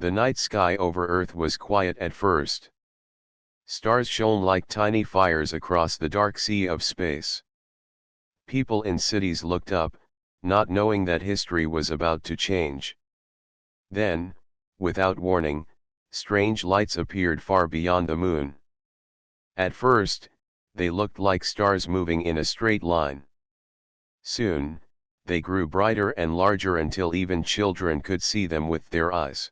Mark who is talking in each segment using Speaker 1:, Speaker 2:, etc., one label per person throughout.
Speaker 1: The night sky over Earth was quiet at first. Stars shone like tiny fires across the dark sea of space. People in cities looked up, not knowing that history was about to change. Then, without warning, strange lights appeared far beyond the moon. At first, they looked like stars moving in a straight line. Soon, they grew brighter and larger until even children could see them with their eyes.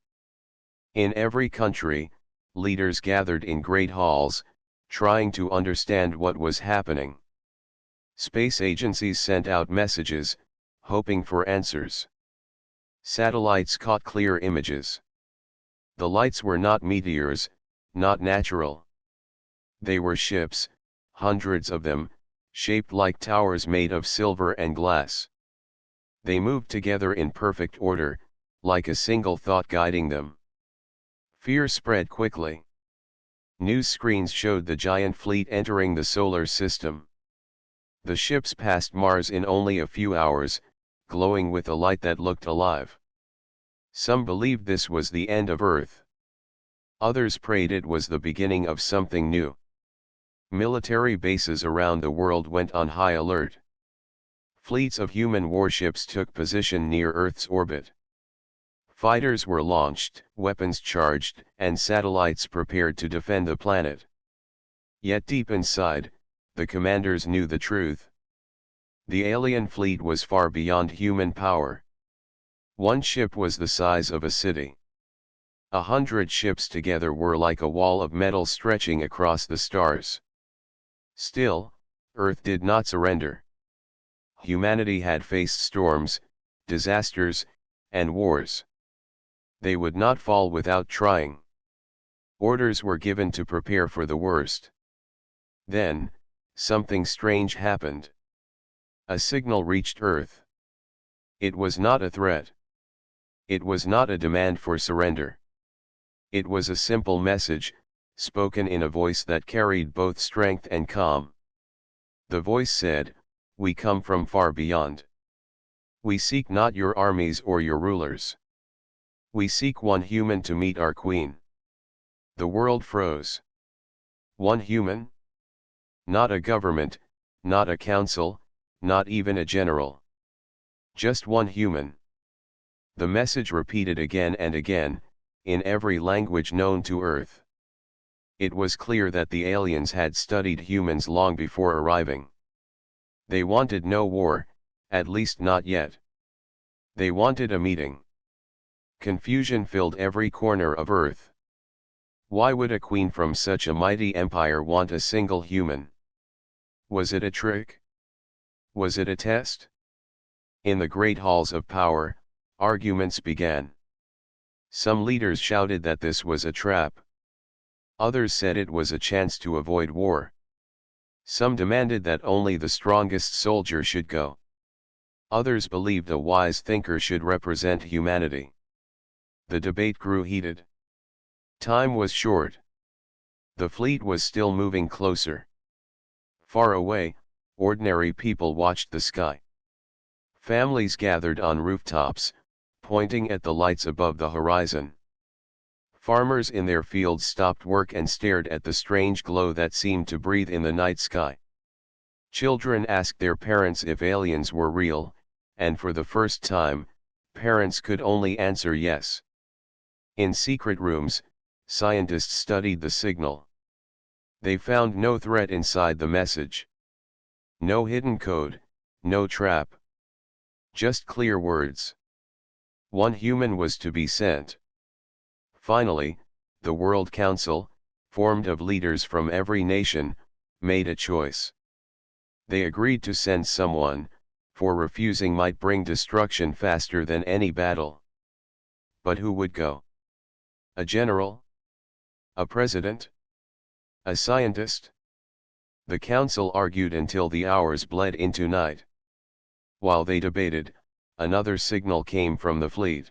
Speaker 1: In every country, leaders gathered in great halls, trying to understand what was happening. Space agencies sent out messages, hoping for answers. Satellites caught clear images. The lights were not meteors, not natural. They were ships, hundreds of them, shaped like towers made of silver and glass. They moved together in perfect order, like a single thought guiding them. Fear spread quickly. News screens showed the giant fleet entering the solar system. The ships passed Mars in only a few hours, glowing with a light that looked alive. Some believed this was the end of Earth. Others prayed it was the beginning of something new. Military bases around the world went on high alert. Fleets of human warships took position near Earth's orbit. Fighters were launched, weapons charged, and satellites prepared to defend the planet. Yet deep inside, the commanders knew the truth. The alien fleet was far beyond human power. One ship was the size of a city. 100 ships together were like a wall of metal stretching across the stars. Still, Earth did not surrender. Humanity had faced storms, disasters, and wars. They would not fall without trying. Orders were given to prepare for the worst. Then, something strange happened. A signal reached Earth. It was not a threat. It was not a demand for surrender. It was a simple message, spoken in a voice that carried both strength and calm. The voice said, "We come from far beyond. We seek not your armies or your rulers. We seek one human to meet our queen." The world froze. One human? Not a government, not a council, not even a general. Just one human. The message repeated again and again, in every language known to Earth. It was clear that the aliens had studied humans long before arriving. They wanted no war, at least not yet. They wanted a meeting. Confusion filled every corner of Earth. Why would a queen from such a mighty empire want a single human? Was it a trick? Was it a test? In the great halls of power, arguments began. Some leaders shouted that this was a trap. Others said it was a chance to avoid war. Some demanded that only the strongest soldier should go. Others believed a wise thinker should represent humanity. The debate grew heated. Time was short. The fleet was still moving closer. Far away, ordinary people watched the sky. Families gathered on rooftops, pointing at the lights above the horizon. Farmers in their fields stopped work and stared at the strange glow that seemed to breathe in the night sky. Children asked their parents if aliens were real, and for the first time, parents could only answer yes. In secret rooms, scientists studied the signal. They found no threat inside the message. No hidden code, no trap. Just clear words. One human was to be sent. Finally, the World Council, formed of leaders from every nation, made a choice. They agreed to send someone, for refusing might bring destruction faster than any battle. But who would go? A general? A president? A scientist? The council argued until the hours bled into night. While they debated, another signal came from the fleet.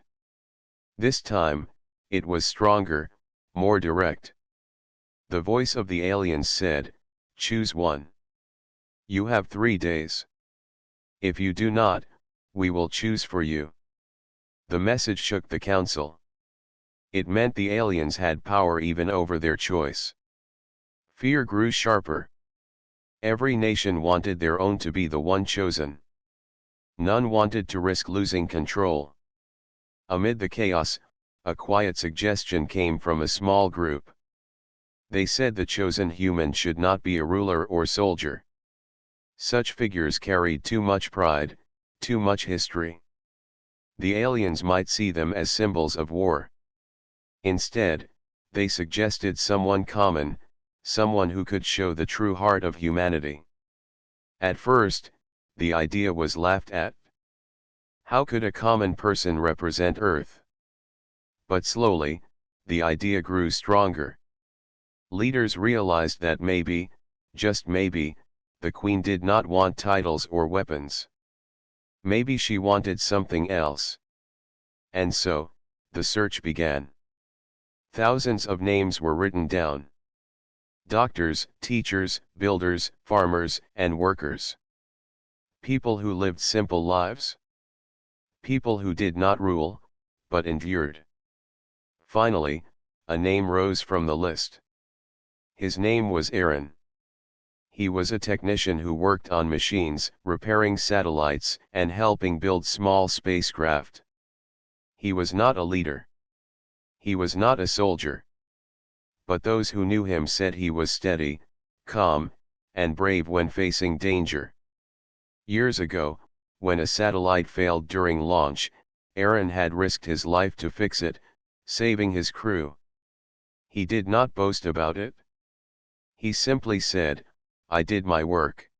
Speaker 1: This time, it was stronger, more direct. The voice of the aliens said, "Choose one. You have 3 days. If you do not, we will choose for you." The message shook the council. It meant the aliens had power even over their choice. Fear grew sharper. Every nation wanted their own to be the one chosen. None wanted to risk losing control. Amid the chaos, a quiet suggestion came from a small group. They said the chosen human should not be a ruler or soldier. Such figures carried too much pride, too much history. The aliens might see them as symbols of war. Instead, they suggested someone common, someone who could show the true heart of humanity. At first, the idea was laughed at. How could a common person represent Earth? But slowly, the idea grew stronger. Leaders realized that maybe, just maybe, the Queen did not want titles or weapons. Maybe she wanted something else. And so, the search began. Thousands of names were written down. Doctors, teachers, builders, farmers, and workers. People who lived simple lives. People who did not rule, but endured. Finally, a name rose from the list. His name was Aaron. He was a technician who worked on machines, repairing satellites, and helping build small spacecraft. He was not a leader. He was not a soldier. But those who knew him said he was steady, calm, and brave when facing danger. Years ago, when a satellite failed during launch, Aaron had risked his life to fix it, saving his crew. He did not boast about it. He simply said, "I did my work."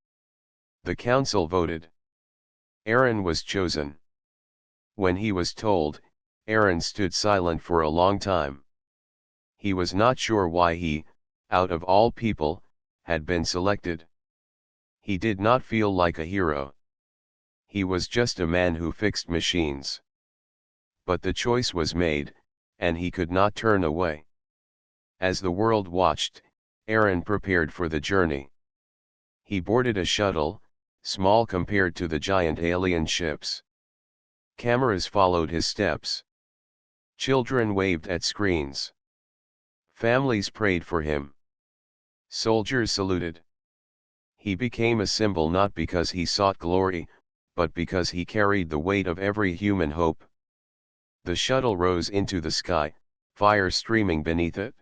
Speaker 1: The council voted. Aaron was chosen. When he was told, Aaron stood silent for a long time. He was not sure why he, out of all people, had been selected. He did not feel like a hero. He was just a man who fixed machines. But the choice was made, and he could not turn away. As the world watched, Aaron prepared for the journey. He boarded a shuttle, small compared to the giant alien ships. Cameras followed his steps. Children waved at screens. Families prayed for him. Soldiers saluted. He became a symbol not because he sought glory, but because he carried the weight of every human hope. The shuttle rose into the sky, fire streaming beneath it.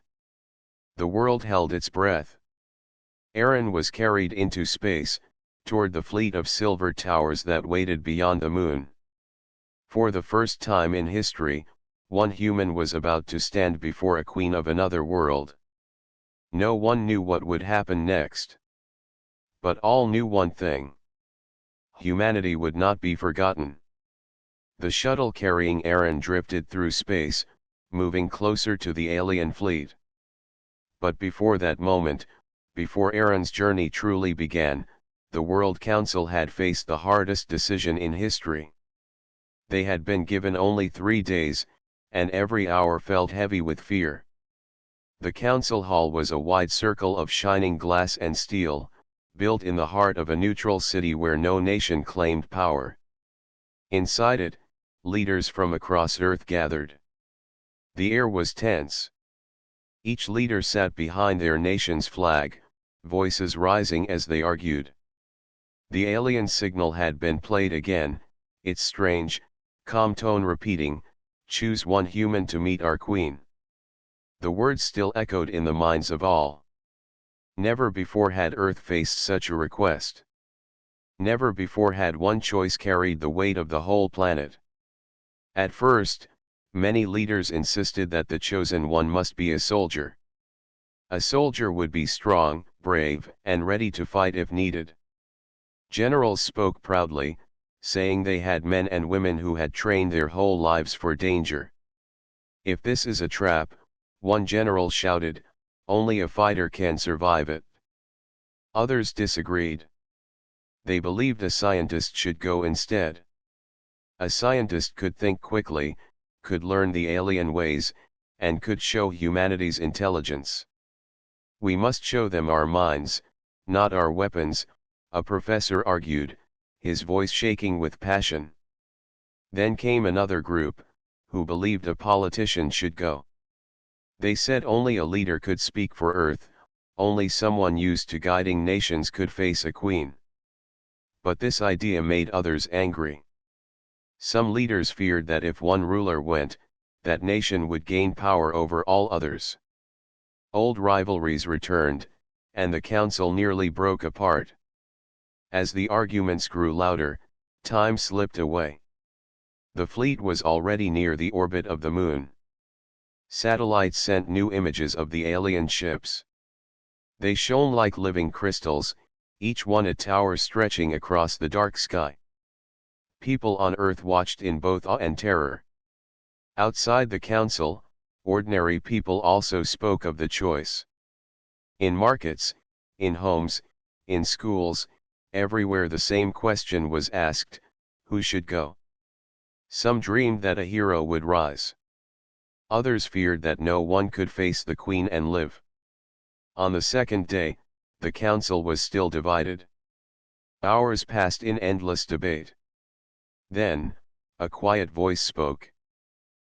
Speaker 1: The world held its breath. Aaron was carried into space, toward the fleet of silver towers that waited beyond the moon. For the first time in history, one human was about to stand before a queen of another world. No one knew what would happen next. But all knew one thing. Humanity would not be forgotten. The shuttle carrying Aaron drifted through space, moving closer to the alien fleet. But before that moment, before Aaron's journey truly began, the World Council had faced the hardest decision in history. They had been given only 3 days, and every hour felt heavy with fear. The council hall was a wide circle of shining glass and steel, built in the heart of a neutral city where no nation claimed power. Inside it, leaders from across Earth gathered. The air was tense. Each leader sat behind their nation's flag, voices rising as they argued. The alien signal had been played again, its strange, calm tone repeating, "Choose one human to meet our queen." The words still echoed in the minds of all. Never before had Earth faced such a request. Never before had one choice carried the weight of the whole planet. At first, many leaders insisted that the chosen one must be a soldier. A soldier would be strong, brave, and ready to fight if needed. Generals spoke proudly, saying they had men and women who had trained their whole lives for danger. "If this is a trap," one general shouted, "only a fighter can survive it." Others disagreed. They believed a scientist should go instead. A scientist could think quickly, could learn the alien ways, and could show humanity's intelligence. "We must show them our minds, not our weapons," a professor argued, his voice shaking with passion. Then came another group, who believed a politician should go. They said only a leader could speak for Earth, only someone used to guiding nations could face a queen. But this idea made others angry. Some leaders feared that if one ruler went, that nation would gain power over all others. Old rivalries returned, and the council nearly broke apart. As the arguments grew louder, time slipped away. The fleet was already near the orbit of the moon. Satellites sent new images of the alien ships. They shone like living crystals, each one a tower stretching across the dark sky. People on Earth watched in both awe and terror. Outside the council, ordinary people also spoke of the choice. In markets, in homes, in schools, everywhere the same question was asked: who should go? Some dreamed that a hero would rise. Others feared that no one could face the queen and live. On the second day, the council was still divided. Hours passed in endless debate. Then, a quiet voice spoke.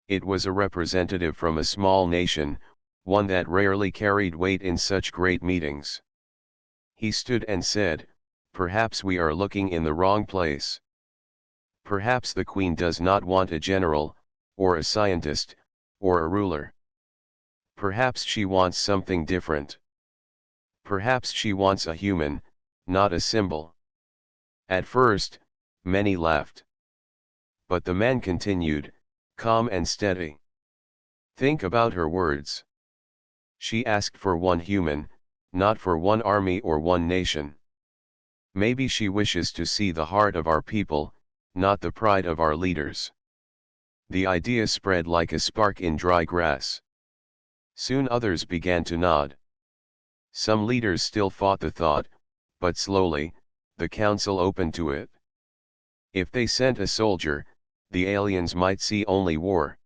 Speaker 1: It was a representative from a small nation, one that rarely carried weight in such great meetings. He stood and said, "Perhaps we are looking in the wrong place. Perhaps the queen does not want a general, or a scientist, or a ruler. Perhaps she wants something different. Perhaps she wants a human, not a symbol." At first, many laughed. But the man continued, calm and steady. "Think about her words. She asked for one human, not for one army or one nation. Maybe she wishes to see the heart of our people, not the pride of our leaders." The idea spread like a spark in dry grass. Soon others began to nod. Some leaders still fought the thought, but slowly, the council opened to it. If they sent a soldier, the aliens might see only war.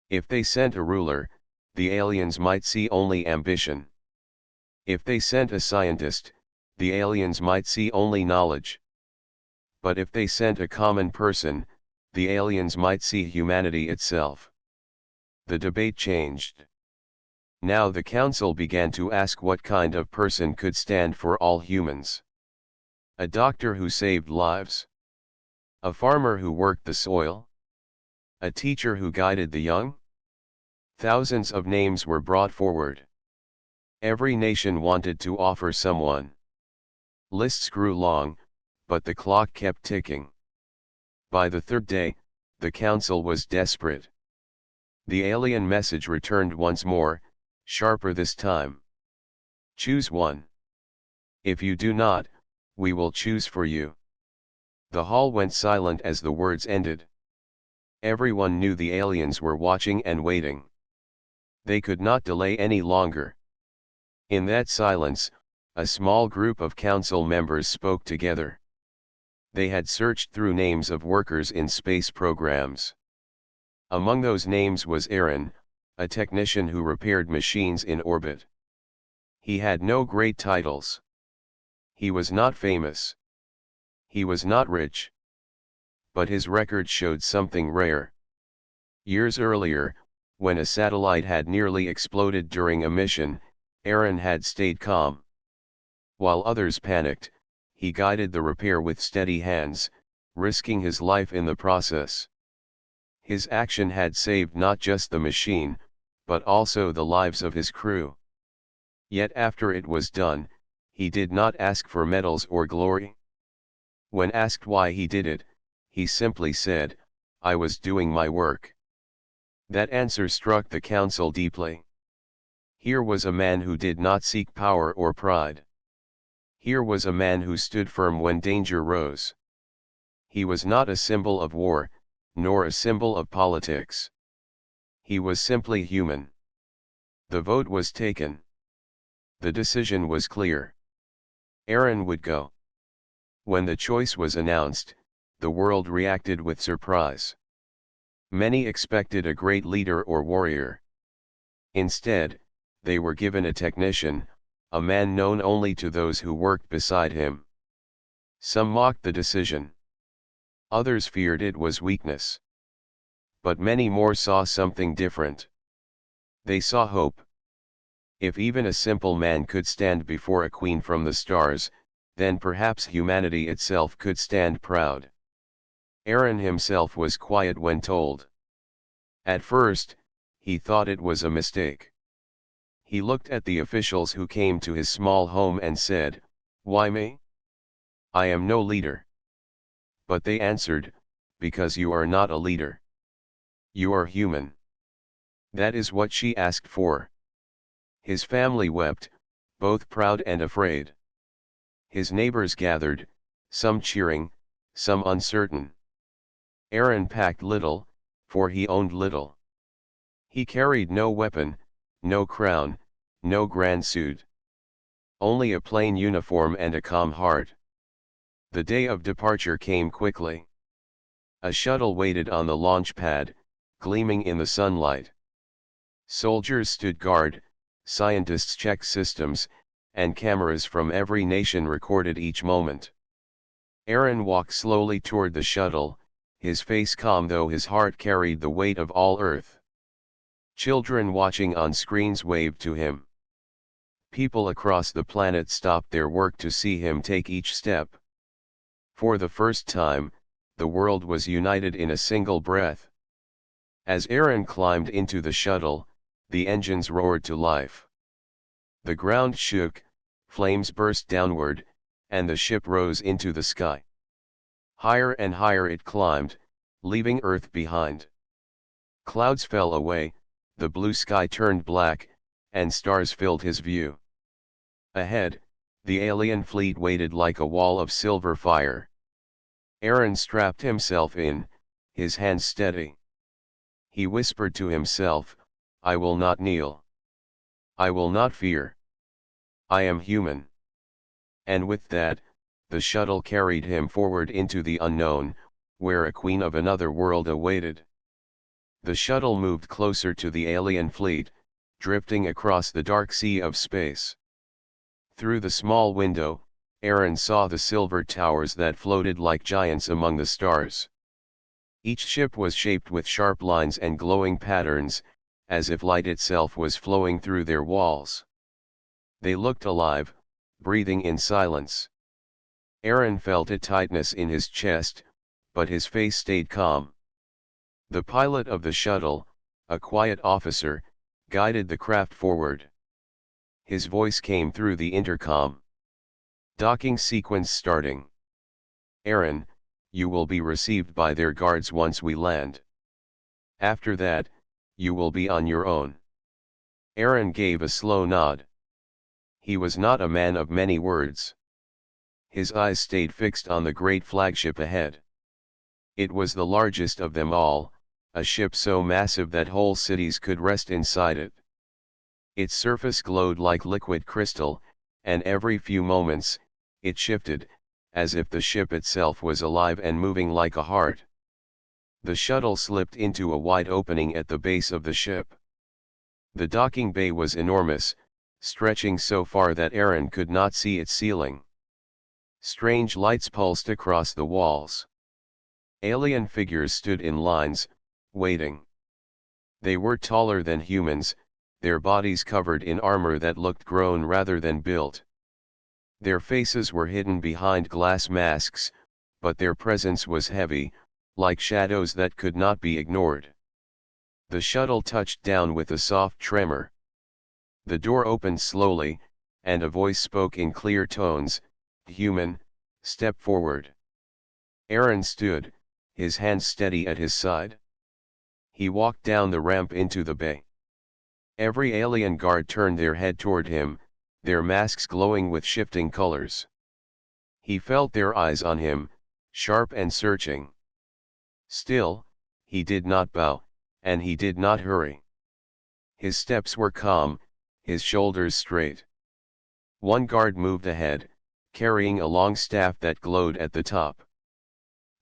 Speaker 1: If they sent a ruler, the aliens might see only ambition. If they sent a scientist, the aliens might see only knowledge. But if they sent a common person, the aliens might see humanity itself. The debate changed. Now the council began to ask what kind of person could stand for all humans. A doctor who saved lives? A farmer who worked the soil? A teacher who guided the young? Thousands of names were brought forward. Every nation wanted to offer someone. Lists grew long, but the clock kept ticking. By the third day, the council was desperate. The alien message returned once more, sharper this time. "Choose one. If you do not, we will choose for you." The hall went silent as the words ended. Everyone knew the aliens were watching and waiting. They could not delay any longer. In that silence, a small group of council members spoke together. They had searched through names of workers in space programs. Among those names was Aaron, a technician who repaired machines in orbit. He had no great titles. He was not famous. He was not rich. But his record showed something rare. Years earlier, when a satellite had nearly exploded during a mission, Aaron had stayed calm. While others panicked, he guided the repair with steady hands, risking his life in the process. His action had saved not just the machine, but also the lives of his crew. Yet after it was done, he did not ask for medals or glory. When asked why he did it, he simply said, "I was doing my work." That answer struck the council deeply. Here was a man who did not seek power or pride. Here was a man who stood firm when danger rose. He was not a symbol of war, nor a symbol of politics. He was simply human. The vote was taken. The decision was clear. Aaron would go. When the choice was announced, the world reacted with surprise. Many expected a great leader or warrior. Instead, they were given a technician, a man known only to those who worked beside him. Some mocked the decision. Others feared it was weakness. But many more saw something different. They saw hope. If even a simple man could stand before a queen from the stars, then perhaps humanity itself could stand proud. Aaron himself was quiet when told. At first, he thought it was a mistake. He looked at the officials who came to his small home and said, "Why me? I am no leader." But they answered, "Because you are not a leader. You are human." That is what she asked for. His family wept, both proud and afraid. His neighbors gathered, some cheering, some uncertain. Aaron packed little, for he owned little. He carried no weapon, no crown, no grand suit. Only a plain uniform and a calm heart. The day of departure came quickly. A shuttle waited on the launch pad, gleaming in the sunlight. Soldiers stood guard, scientists checked systems, and cameras from every nation recorded each moment. Aaron walked slowly toward the shuttle, his face calm though his heart carried the weight of all Earth. Children watching on screens waved to him. People across the planet stopped their work to see him take each step. For the first time, the world was united in a single breath. As Aaron climbed into the shuttle, the engines roared to life. The ground shook, flames burst downward, and the ship rose into the sky. Higher and higher it climbed, leaving Earth behind. Clouds fell away, the blue sky turned black, and stars filled his view. Ahead, the alien fleet waited like a wall of silver fire. Aaron strapped himself in, his hands steady. He whispered to himself, "I will not kneel. I will not fear. I am human." And with that, the shuttle carried him forward into the unknown, where a queen of another world awaited. The shuttle moved closer to the alien fleet, drifting across the dark sea of space. Through the small window, Aaron saw the silver towers that floated like giants among the stars. Each ship was shaped with sharp lines and glowing patterns, as if light itself was flowing through their walls. They looked alive, breathing in silence. Aaron felt a tightness in his chest, but his face stayed calm. The pilot of the shuttle, a quiet officer, guided the craft forward. His voice came through the intercom. "Docking sequence starting. Aaron, you will be received by their guards once we land. After that, you will be on your own." Aaron gave a slow nod. He was not a man of many words. His eyes stayed fixed on the great flagship ahead. It was the largest of them all, a ship so massive that whole cities could rest inside it. Its surface glowed like liquid crystal, and every few moments, it shifted, as if the ship itself was alive and moving like a heart. The shuttle slipped into a wide opening at the base of the ship. The docking bay was enormous, stretching so far that Aaron could not see its ceiling. Strange lights pulsed across the walls. Alien figures stood in lines, waiting. They were taller than humans, their bodies covered in armor that looked grown rather than built. Their faces were hidden behind glass masks, but their presence was heavy, like shadows that could not be ignored. The shuttle touched down with a soft tremor. The door opened slowly, and a voice spoke in clear tones, "Human, step forward." Aaron stood, his hands steady at his side. He walked down the ramp into the bay. Every alien guard turned their head toward him, their masks glowing with shifting colors. He felt their eyes on him, sharp and searching. Still, he did not bow, and he did not hurry. His steps were calm, his shoulders straight. One guard moved ahead, carrying a long staff that glowed at the top.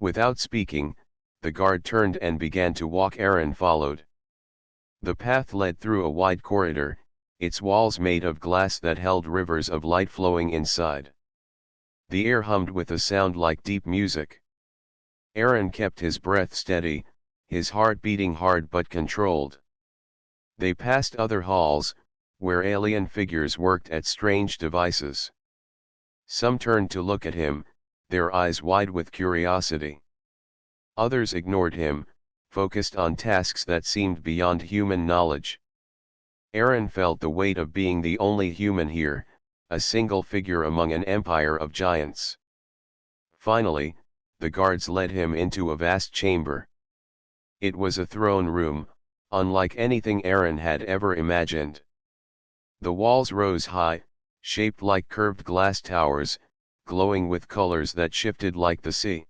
Speaker 1: Without speaking, the guard turned and began to walk. Aaron followed. The path led through a wide corridor, its walls made of glass that held rivers of light flowing inside. The air hummed with a sound like deep music. Aaron kept his breath steady, his heart beating hard but controlled. They passed other halls, where alien figures worked at strange devices. Some turned to look at him, their eyes wide with curiosity. Others ignored him, focused on tasks that seemed beyond human knowledge. Aaron felt the weight of being the only human here, a single figure among an empire of giants. Finally, the guards led him into a vast chamber. It was a throne room, unlike anything Aaron had ever imagined. The walls rose high, shaped like curved glass towers, glowing with colors that shifted like the sea.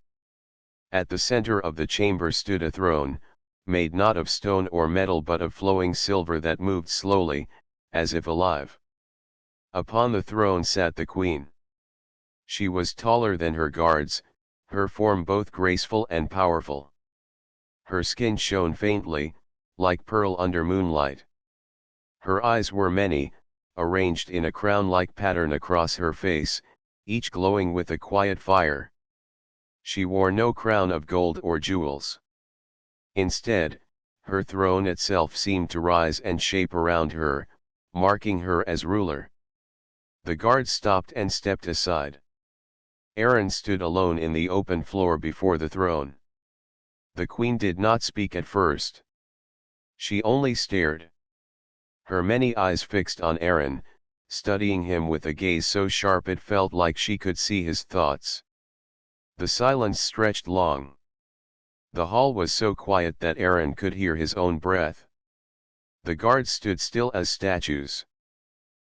Speaker 1: At the center of the chamber stood a throne, made not of stone or metal but of flowing silver that moved slowly, as if alive. Upon the throne sat the queen. She was taller than her guards, her form both graceful and powerful. Her skin shone faintly, like pearl under moonlight. Her eyes were many, arranged in a crown-like pattern across her face, each glowing with a quiet fire. She wore no crown of gold or jewels. Instead, her throne itself seemed to rise and shape around her, marking her as ruler. The guards stopped and stepped aside. Aaron stood alone in the open floor before the throne. The queen did not speak at first. She only stared. Her many eyes fixed on Aaron, studying him with a gaze so sharp it felt like she could see his thoughts. The silence stretched long. The hall was so quiet that Aaron could hear his own breath. The guards stood still as statues.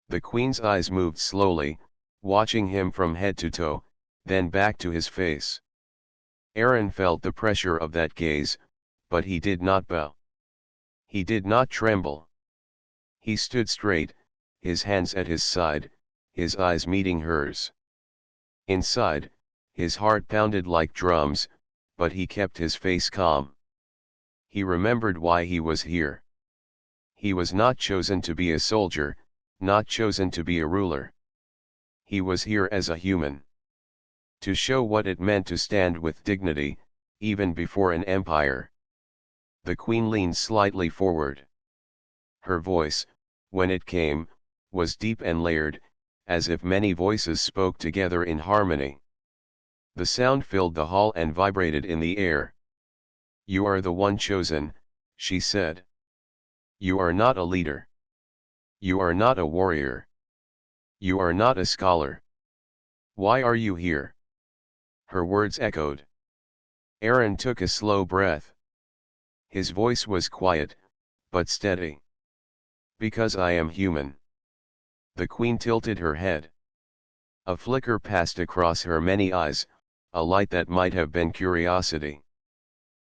Speaker 1: The queen's eyes moved slowly, watching him from head to toe, then back to his face. Aaron felt the pressure of that gaze, but he did not bow. He did not tremble. He stood straight, his hands at his side, his eyes meeting hers. Inside, his heart pounded like drums, but he kept his face calm. He remembered why he was here. He was not chosen to be a soldier, not chosen to be a ruler. He was here as a human. To show what it meant to stand with dignity, even before an empire. The queen leaned slightly forward. Her voice, when it came, was deep and layered, as if many voices spoke together in harmony. The sound filled the hall and vibrated in the air. "You are the one chosen," she said. "You are not a leader. You are not a warrior. You are not a scholar. Why are you here?" Her words echoed. Aaron took a slow breath. His voice was quiet, but steady. "Because I am human." The queen tilted her head. A flicker passed across her many eyes, a light that might have been curiosity.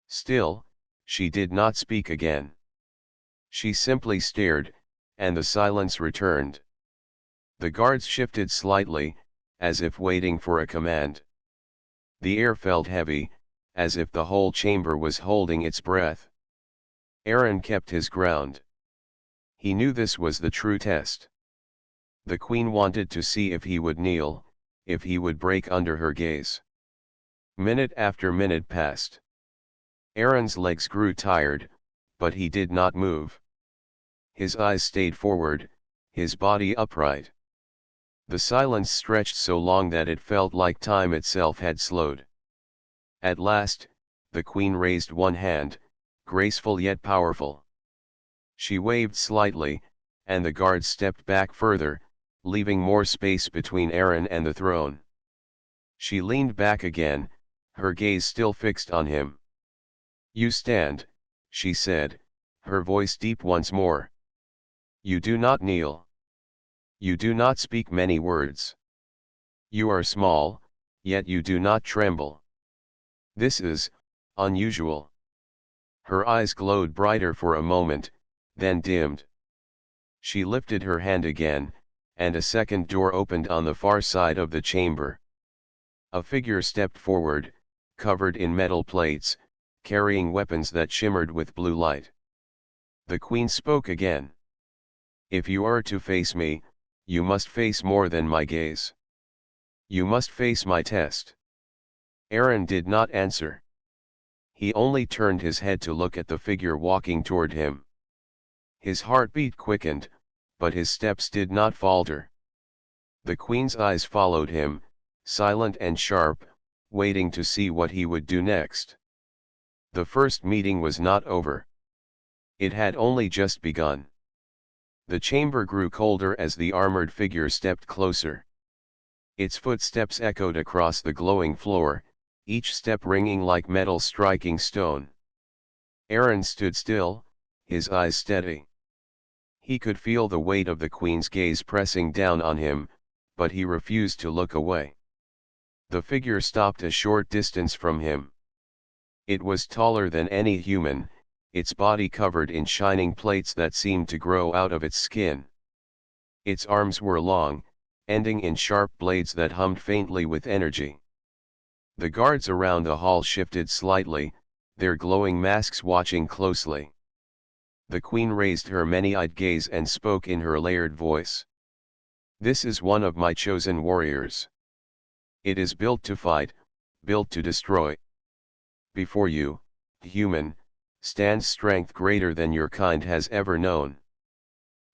Speaker 1: Still, she did not speak again. She simply stared, and the silence returned. The guards shifted slightly, as if waiting for a command. The air felt heavy, as if the whole chamber was holding its breath. Aaron kept his ground. He knew this was the true test. The queen wanted to see if he would kneel, if he would break under her gaze. Minute after minute passed. Aaron's legs grew tired, but he did not move. His eyes stayed forward, his body upright. The silence stretched so long that it felt like time itself had slowed. At last, the queen raised one hand, graceful yet powerful. She waved slightly, and the guards stepped back further, leaving more space between Aaron and the throne. She leaned back again, her gaze still fixed on him. "You stand," she said, her voice deep once more. "You do not kneel. You do not speak many words. You are small, yet you do not tremble. This is unusual." Her eyes glowed brighter for a moment, then dimmed. She lifted her hand again, and a second door opened on the far side of the chamber. A figure stepped forward, covered in metal plates, carrying weapons that shimmered with blue light. The queen spoke again. "If you are to face me, you must face more than my gaze. You must face my test." Aaron did not answer. He only turned his head to look at the figure walking toward him. His heartbeat quickened, but his steps did not falter. The queen's eyes followed him, silent and sharp, waiting to see what he would do next. The first meeting was not over. It had only just begun. The chamber grew colder as the armored figure stepped closer. Its footsteps echoed across the glowing floor, each step ringing like metal striking stone. Aaron stood still, his eyes steady. He could feel the weight of the queen's gaze pressing down on him, but he refused to look away. The figure stopped a short distance from him. It was taller than any human, its body covered in shining plates that seemed to grow out of its skin. Its arms were long, ending in sharp blades that hummed faintly with energy. The guards around the hall shifted slightly, their glowing masks watching closely. The queen raised her many-eyed gaze and spoke in her layered voice. "This is one of my chosen warriors. It is built to fight, built to destroy. Before you, human, stands strength greater than your kind has ever known.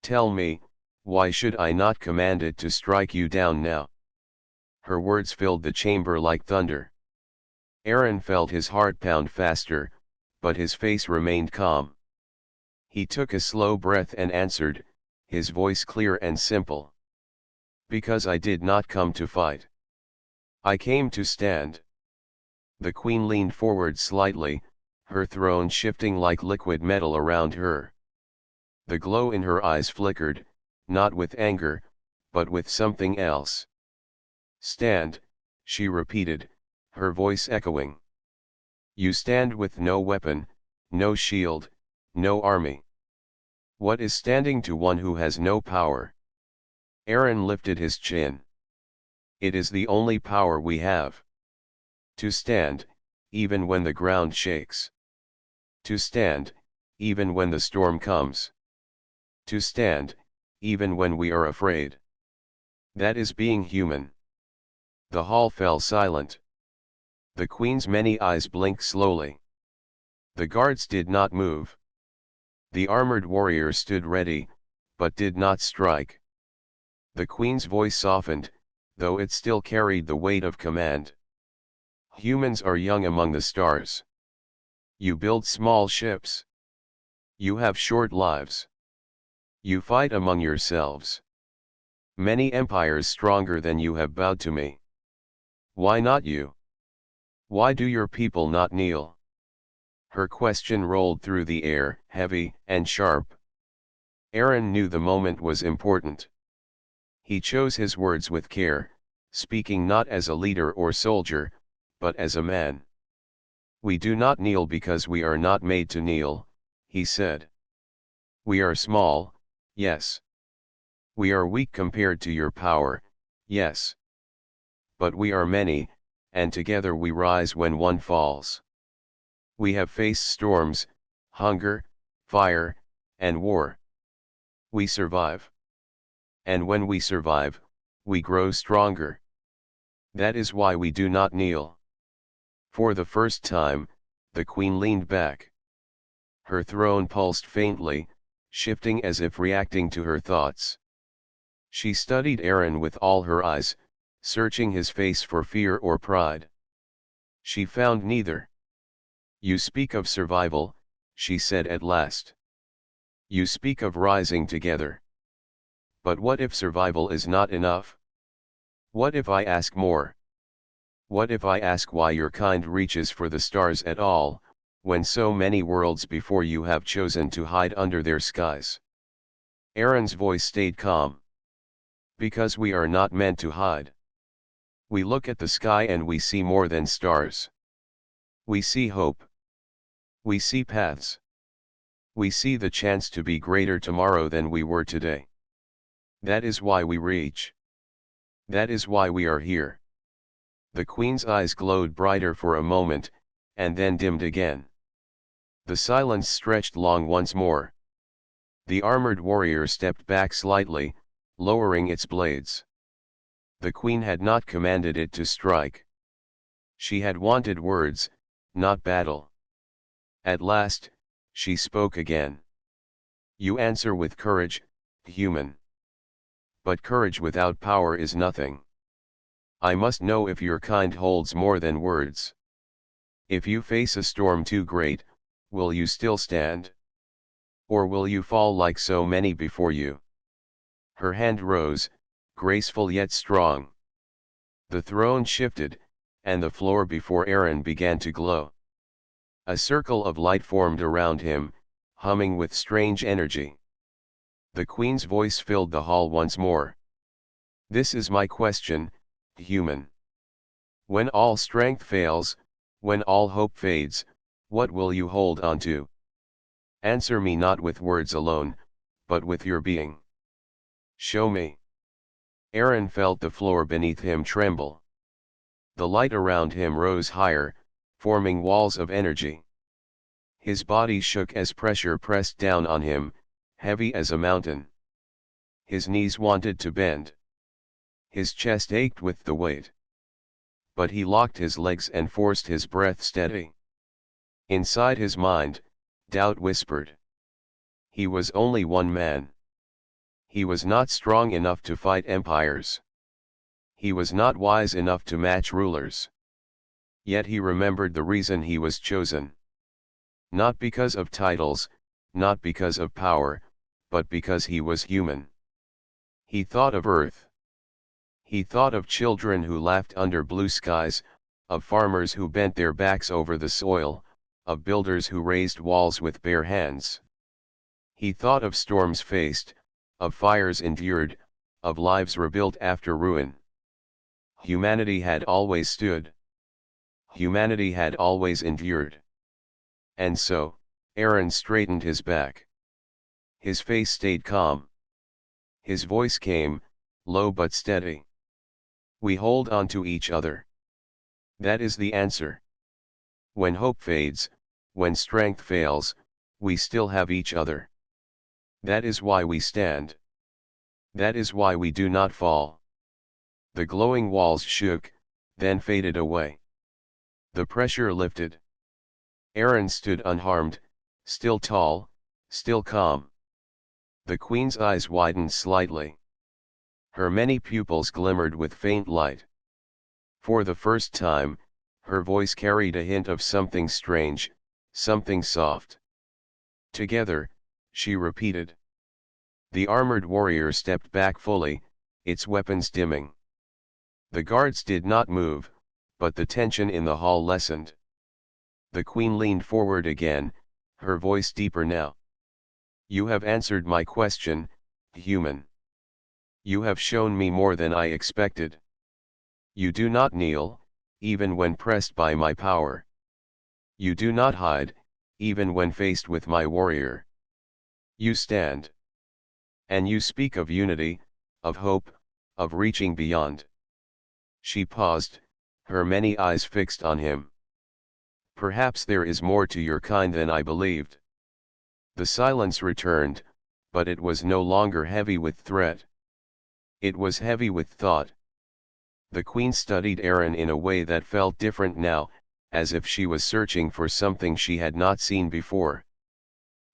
Speaker 1: Tell me, why should I not command it to strike you down now?" Her words filled the chamber like thunder. Aaron felt his heart pound faster, but his face remained calm. He took a slow breath and answered, his voice clear and simple. "Because I did not come to fight. I came to stand." The queen leaned forward slightly, her throne shifting like liquid metal around her. The glow in her eyes flickered, not with anger, but with something else. "Stand," she repeated, her voice echoing. "You stand with no weapon, no shield, no army. What is standing to one who has no power?" Aaron lifted his chin. "It is the only power we have. To stand, even when the ground shakes. To stand, even when the storm comes. To stand, even when we are afraid. That is being human." The hall fell silent. The queen's many eyes blinked slowly. The guards did not move. The armored warrior stood ready, but did not strike. The queen's voice softened, though it still carried the weight of command. "Humans are young among the stars. You build small ships. You have short lives. You fight among yourselves. Many empires stronger than you have bowed to me. Why not you? Why do your people not kneel?" Her question rolled through the air, heavy and sharp. Aaron knew the moment was important. He chose his words with care, speaking not as a leader or soldier, but as a man. "We do not kneel because we are not made to kneel," he said. "We are small, yes. We are weak compared to your power, yes. But we are many, and together we rise when one falls. We have faced storms, hunger, fire, and war. We survive. And when we survive, we grow stronger. That is why we do not kneel." For the first time, the queen leaned back. Her throne pulsed faintly, shifting as if reacting to her thoughts. She studied Aaron with all her eyes, searching his face for fear or pride. She found neither. "You speak of survival," she said at last. "You speak of rising together. But what if survival is not enough? What if I ask more? What if I ask why your kind reaches for the stars at all, when so many worlds before you have chosen to hide under their skies?" Aaron's voice stayed calm. "Because we are not meant to hide. We look at the sky and we see more than stars. We see hope. We see paths. We see the chance to be greater tomorrow than we were today. That is why we reach. That is why we are here." The queen's eyes glowed brighter for a moment, and then dimmed again. The silence stretched long once more. The armored warrior stepped back slightly, lowering its blades. The queen had not commanded it to strike. She had wanted words, not battle. At last, she spoke again. You answer with courage, human. But courage without power is nothing. I must know if your kind holds more than words. If you face a storm too great, will you still stand? Or will you fall like so many before you? Her hand rose, graceful yet strong. The throne shifted, and the floor before Aaron began to glow. A circle of light formed around him, humming with strange energy. The queen's voice filled the hall once more. This is my question, human. When all strength fails, when all hope fades, what will you hold on to? Answer me not with words alone, but with your being. Show me. Aaron felt the floor beneath him tremble. The light around him rose higher, forming walls of energy. His body shook as pressure pressed down on him, heavy as a mountain. His knees wanted to bend. His chest ached with the weight. But he locked his legs and forced his breath steady. Inside his mind, doubt whispered. He was only one man. He was not strong enough to fight empires. He was not wise enough to match rulers. Yet he remembered the reason he was chosen. Not because of titles, not because of power, but because he was human. He thought of Earth. He thought of children who laughed under blue skies, of farmers who bent their backs over the soil, of builders who raised walls with bare hands. He thought of storms faced, of fires endured, of lives rebuilt after ruin. Humanity had always stood. Humanity had always endured. And so, Aaron straightened his back. His face stayed calm. His voice came, low but steady. We hold on to each other. That is the answer. When hope fades, when strength fails, we still have each other. That is why we stand. That is why we do not fall. The glowing walls shook, then faded away. The pressure lifted. Aaron stood unharmed, still tall, still calm. The queen's eyes widened slightly. Her many pupils glimmered with faint light. For the first time, her voice carried a hint of something strange, something soft. Together, she repeated. The armored warrior stepped back fully, its weapons dimming. The guards did not move, but the tension in the hall lessened. The queen leaned forward again, her voice deeper now. You have answered my question, human. You have shown me more than I expected. You do not kneel, even when pressed by my power. You do not hide, even when faced with my warrior. You stand. And you speak of unity, of hope, of reaching beyond. She paused, her many eyes fixed on him. Perhaps there is more to your kind than I believed. The silence returned, but it was no longer heavy with threat. It was heavy with thought. The queen studied Aaron in a way that felt different now, as if she was searching for something she had not seen before.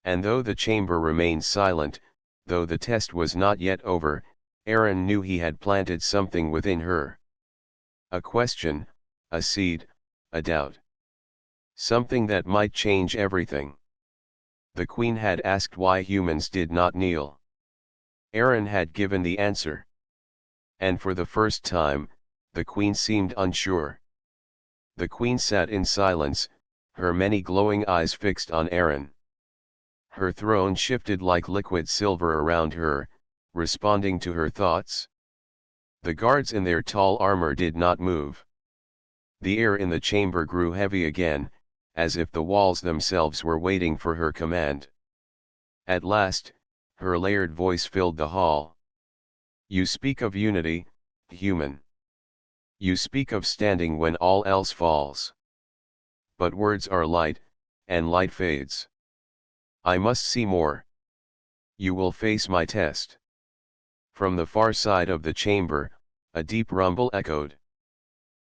Speaker 1: And though the chamber remained silent, though the test was not yet over, Aaron knew he had planted something within her. A question, a seed, a doubt. Something that might change everything. The queen had asked why humans did not kneel. Aaron had given the answer. And for the first time, the queen seemed unsure. The queen sat in silence, her many glowing eyes fixed on Aaron. Her throne shifted like liquid silver around her, responding to her thoughts. The guards in their tall armor did not move. The air in the chamber grew heavy again, as if the walls themselves were waiting for her command. At last, her layered voice filled the hall. You speak of unity, human. You speak of standing when all else falls. But words are light, and light fades. I must see more. You will face my test. From the far side of the chamber, a deep rumble echoed.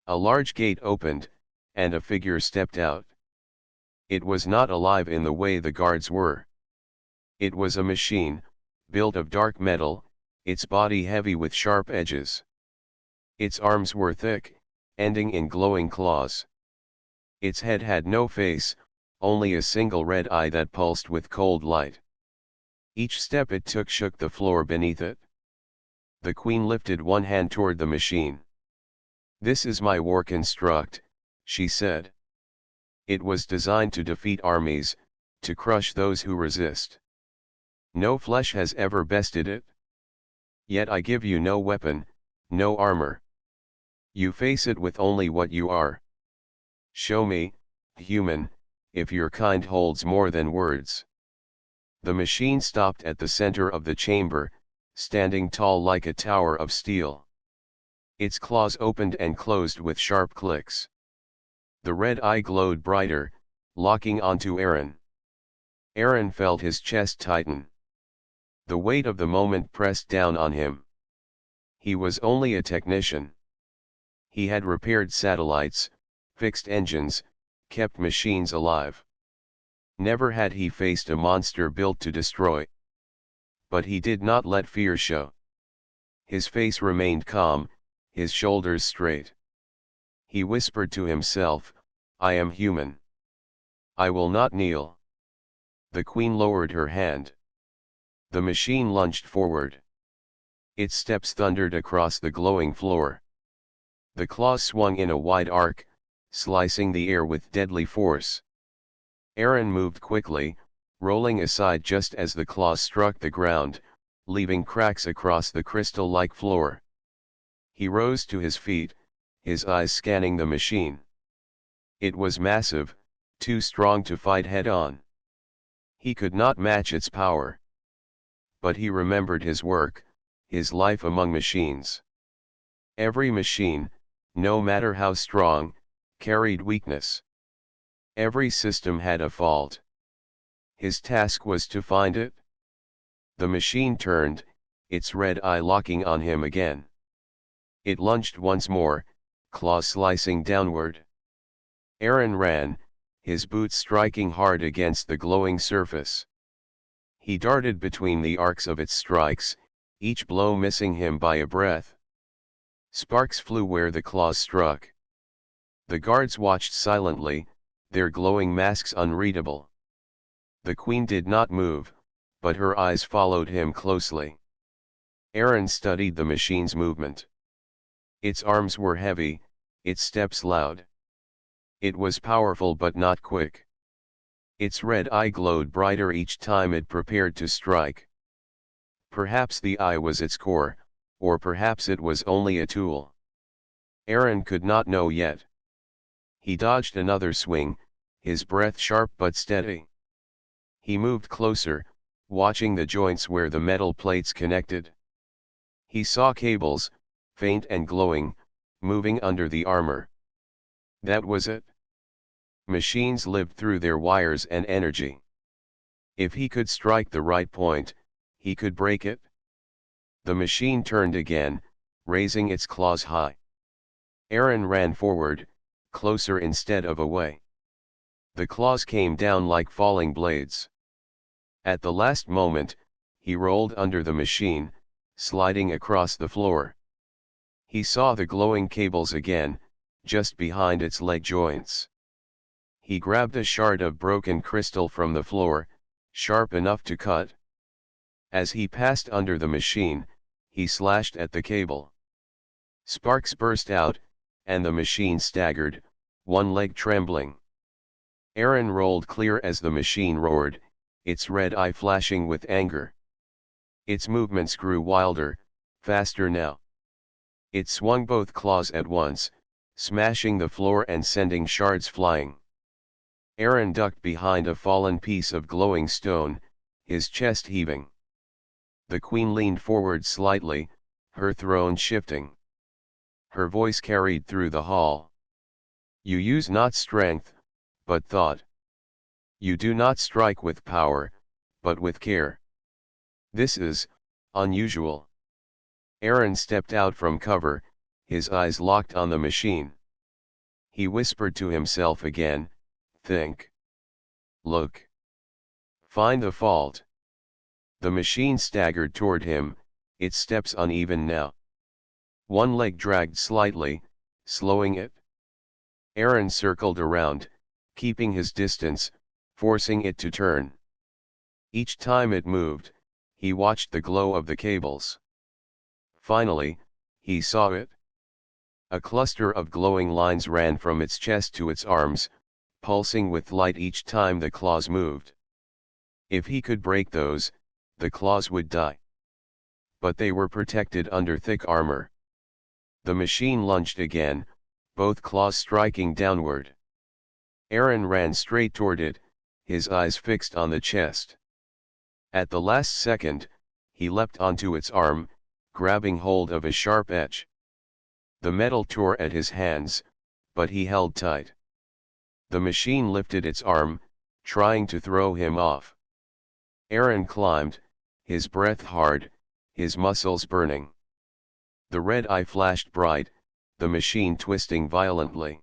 Speaker 1: A large gate opened, and a figure stepped out. It was not alive in the way the guards were. It was a machine, built of dark metal, its body heavy with sharp edges. Its arms were thick, ending in glowing claws. Its head had no face, only a single red eye that pulsed with cold light. Each step it took shook the floor beneath it. The queen lifted one hand toward the machine. "This is my war construct," she said. "It was designed to defeat armies, to crush those who resist. No flesh has ever bested it. Yet I give you no weapon, no armor. You face it with only what you are. Show me, human, if your kind holds more than words." The machine stopped at the center of the chamber, standing tall like a tower of steel. Its claws opened and closed with sharp clicks. The red eye glowed brighter, locking onto Aaron. Aaron felt his chest tighten. The weight of the moment pressed down on him. He was only a technician. He had repaired satellites, fixed engines, kept machines alive. Never had he faced a monster built to destroy. But he did not let fear show. His face remained calm, his shoulders straight. He whispered to himself, "I am human. I will not kneel." The queen lowered her hand. The machine lunged forward. Its steps thundered across the glowing floor. The claws swung in a wide arc, slicing the air with deadly force. Aaron moved quickly, rolling aside just as the claws struck the ground, leaving cracks across the crystal-like floor. He rose to his feet, his eyes scanning the machine. It was massive, too strong to fight head-on. He could not match its power. But he remembered his work, his life among machines. Every machine, no matter how strong, carried weakness. Every system had a fault. His task was to find it. The machine turned, its red eye locking on him again. It lunged once more, claws slicing downward. Aaron ran, his boots striking hard against the glowing surface. He darted between the arcs of its strikes, each blow missing him by a breath. Sparks flew where the claws struck. The guards watched silently, their glowing masks unreadable. The queen did not move, but her eyes followed him closely. Aaron studied the machine's movement. Its arms were heavy, its steps loud. It was powerful but not quick. Its red eye glowed brighter each time it prepared to strike. Perhaps the eye was its core, or perhaps it was only a tool. Aaron could not know yet. He dodged another swing, his breath sharp but steady. He moved closer, watching the joints where the metal plates connected. He saw cables, faint and glowing, moving under the armor. That was it. Machines lived through their wires and energy. If he could strike the right point, he could break it. The machine turned again, raising its claws high. Aaron ran forward, closer instead of away. The claws came down like falling blades. At the last moment, he rolled under the machine, sliding across the floor. He saw the glowing cables again, just behind its leg joints. He grabbed a shard of broken crystal from the floor, sharp enough to cut. As he passed under the machine, he slashed at the cable. Sparks burst out, and the machine staggered, one leg trembling. Aaron rolled clear as the machine roared, its red eye flashing with anger. Its movements grew wilder, faster now. It swung both claws at once, smashing the floor and sending shards flying. Aaron ducked behind a fallen piece of glowing stone, his chest heaving. The queen leaned forward slightly, her throne shifting. Her voice carried through the hall. "You use not strength, but thought. You do not strike with power, but with care. This is unusual." Aaron stepped out from cover, his eyes locked on the machine. He whispered to himself again, "Think. Look. Find the fault." The machine staggered toward him, its steps uneven now. One leg dragged slightly, slowing it. Aaron circled around, keeping his distance, forcing it to turn. Each time it moved, he watched the glow of the cables. Finally, he saw it. A cluster of glowing lines ran from its chest to its arms, pulsing with light each time the claws moved. If he could break those, the claws would die. But they were protected under thick armor. The machine lunged again, both claws striking downward. Aaron ran straight toward it, his eyes fixed on the chest. At the last second, he leapt onto its arm, grabbing hold of a sharp edge. The metal tore at his hands, but he held tight. The machine lifted its arm, trying to throw him off. Aaron climbed, his breath hard, his muscles burning. The red eye flashed bright, the machine twisting violently.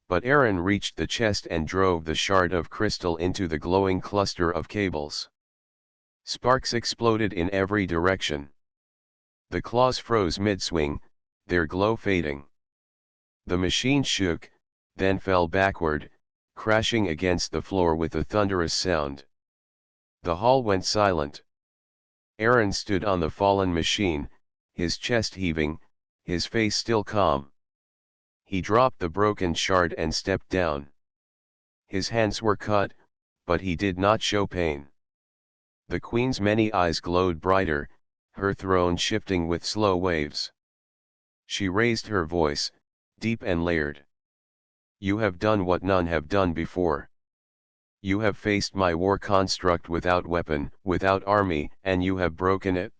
Speaker 1: But Aaron reached the chest and drove the shard of crystal into the glowing cluster of cables. Sparks exploded in every direction. The claws froze mid-swing, their glow fading. The machine shook, then fell backward, crashing against the floor with a thunderous sound. The hall went silent. Aaron stood on the fallen machine, his chest heaving, his face still calm. He dropped the broken shard and stepped down. His hands were cut, but he did not show pain. The queen's many eyes glowed brighter, her throne shifting with slow waves. She raised her voice, deep and layered. You have done what none have done before. You have faced my war construct without weapon, without army, and you have broken it.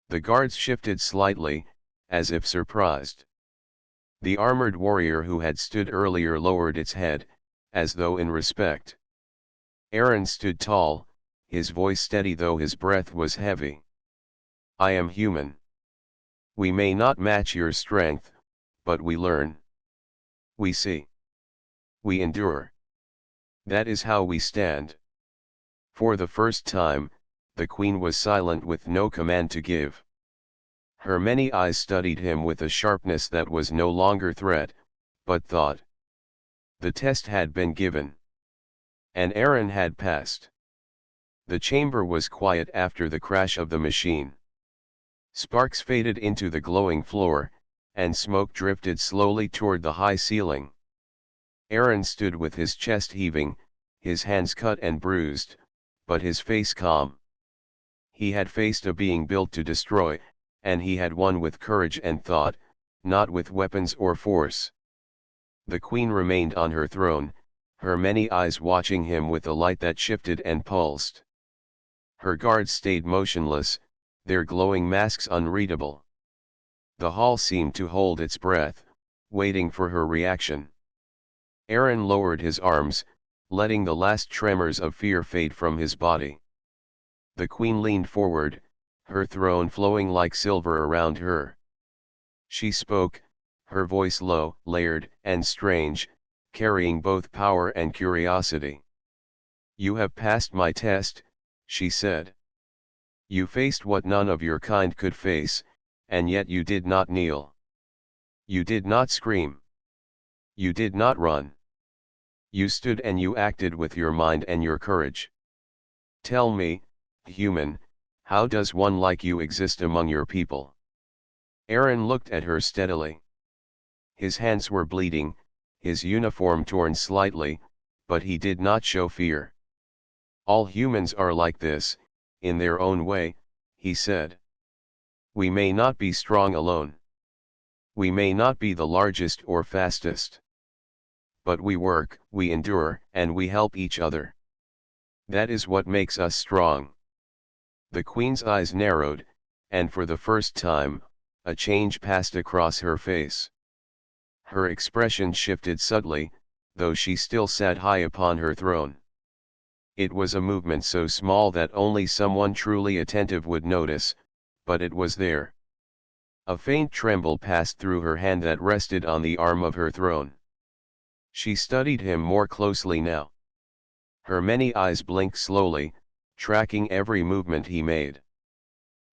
Speaker 1: The guards shifted slightly, as if surprised. The armored warrior who had stood earlier lowered its head, as though in respect. Aaron stood tall, his voice steady though his breath was heavy. I am human. We may not match your strength, but we learn. We see. We endure. That is how we stand. For the first time, the queen was silent with no command to give. Her many eyes studied him with a sharpness that was no longer threat, but thought. The test had been given. And Aaron had passed. The chamber was quiet after the crash of the machine. Sparks faded into the glowing floor, and smoke drifted slowly toward the high ceiling. Aaron stood with his chest heaving, his hands cut and bruised, but his face calm. He had faced a being built to destroy, and he had won with courage and thought, not with weapons or force. The queen remained on her throne, her many eyes watching him with a light that shifted and pulsed. Her guards stayed motionless, their glowing masks unreadable. The hall seemed to hold its breath, waiting for her reaction. Aaron lowered his arms, letting the last tremors of fear fade from his body. The queen leaned forward, her throne flowing like silver around her. She spoke, her voice low, layered, and strange, carrying both power and curiosity. You have passed my test, she said. You faced what none of your kind could face, and yet you did not kneel. You did not scream. You did not run. You stood and you acted with your mind and your courage. Tell me, human, how does one like you exist among your people? Aaron looked at her steadily. His hands were bleeding, his uniform torn slightly, but he did not show fear. All humans are like this, in their own way, he said. We may not be strong alone. We may not be the largest or fastest. But we work, we endure, and we help each other. That is what makes us strong. The queen's eyes narrowed, and for the first time, a change passed across her face. Her expression shifted subtly, though she still sat high upon her throne. It was a movement so small that only someone truly attentive would notice, but it was there. A faint tremble passed through her hand that rested on the arm of her throne. She studied him more closely now. Her many eyes blinked slowly, tracking every movement he made.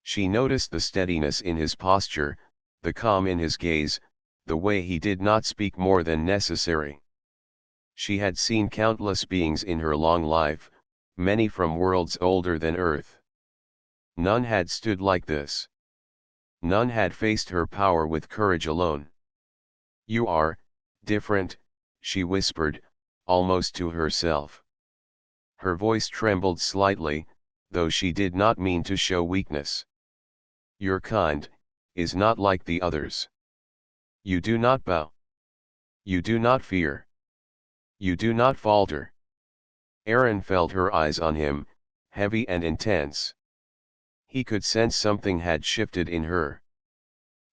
Speaker 1: She noticed the steadiness in his posture, the calm in his gaze, the way he did not speak more than necessary. She had seen countless beings in her long life, many from worlds older than Earth. None had stood like this. None had faced her power with courage alone. "You are different," she whispered, almost to herself. Her voice trembled slightly, though she did not mean to show weakness. "Your kind is not like the others. You do not bow. You do not fear. You do not falter." Aaron felt her eyes on him, heavy and intense. He could sense something had shifted in her.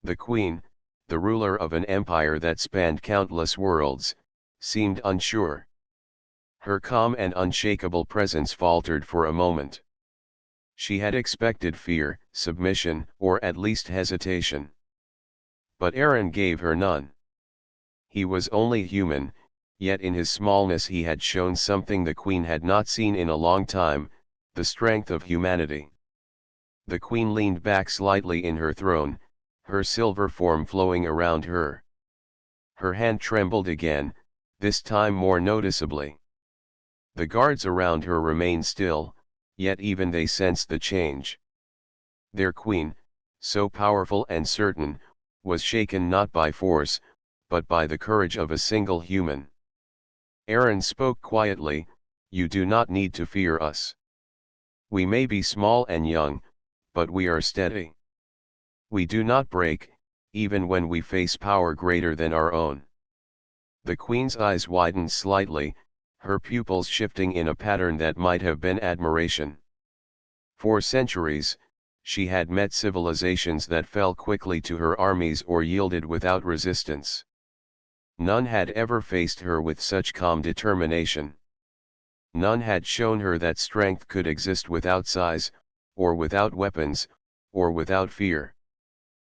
Speaker 1: The queen, the ruler of an empire that spanned countless worlds, seemed unsure. Her calm and unshakable presence faltered for a moment. She had expected fear, submission, or at least hesitation. But Aaron gave her none. He was only human, yet in his smallness he had shown something the queen had not seen in a long time, the strength of humanity. The queen leaned back slightly in her throne, her silver form flowing around her. Her hand trembled again, this time more noticeably. The guards around her remained still, yet even they sensed the change. Their queen, so powerful and certain, was shaken not by force, but by the courage of a single human. Aaron spoke quietly, "You do not need to fear us. We may be small and young, but we are steady. We do not break, even when we face power greater than our own." The queen's eyes widened slightly, her pupils shifting in a pattern that might have been admiration. For centuries, she had met civilizations that fell quickly to her armies or yielded without resistance. None had ever faced her with such calm determination. None had shown her that strength could exist without size, or without weapons, or without fear.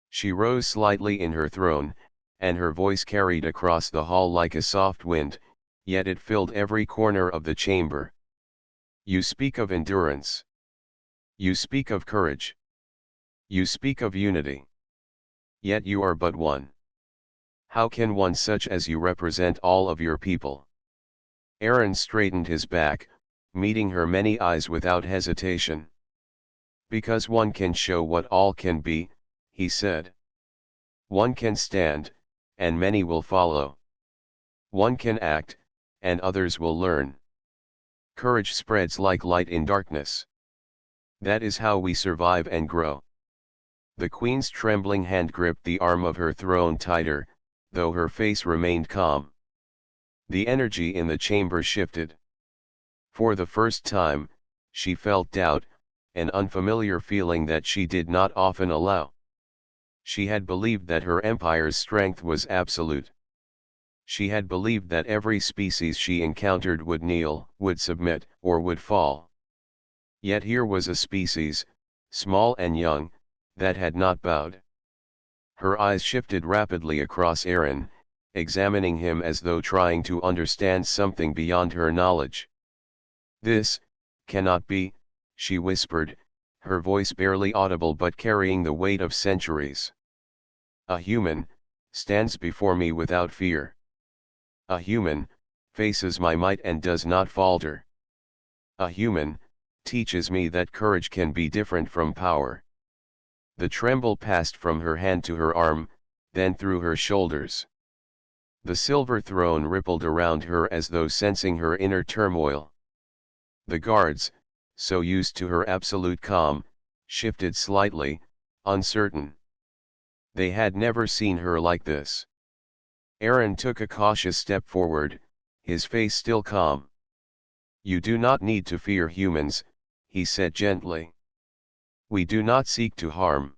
Speaker 1: She rose slightly in her throne, and her voice carried across the hall like a soft wind, yet it filled every corner of the chamber. "You speak of endurance. You speak of courage. You speak of unity. Yet you are but one. How can one such as you represent all of your people?" Aaron straightened his back, meeting her many eyes without hesitation. "Because one can show what all can be," he said. "One can stand, and many will follow. One can act, and others will learn. Courage spreads like light in darkness. That is how we survive and grow." The queen's trembling hand gripped the arm of her throne tighter, though her face remained calm. The energy in the chamber shifted. For the first time, she felt doubt, an unfamiliar feeling that she did not often allow. She had believed that her empire's strength was absolute. She had believed that every species she encountered would kneel, would submit, or would fall. Yet here was a species, small and young, that had not bowed. Her eyes shifted rapidly across Aaron, examining him as though trying to understand something beyond her knowledge. "This cannot be," she whispered, her voice barely audible but carrying the weight of centuries. "A human stands before me without fear. A human faces my might and does not falter. A human teaches me that courage can be different from power." The tremble passed from her hand to her arm, then through her shoulders. The silver throne rippled around her as though sensing her inner turmoil. The guards, so used to her absolute calm, shifted slightly, uncertain. They had never seen her like this. Aaron took a cautious step forward, his face still calm. "You do not need to fear humans," he said gently. "We do not seek to harm.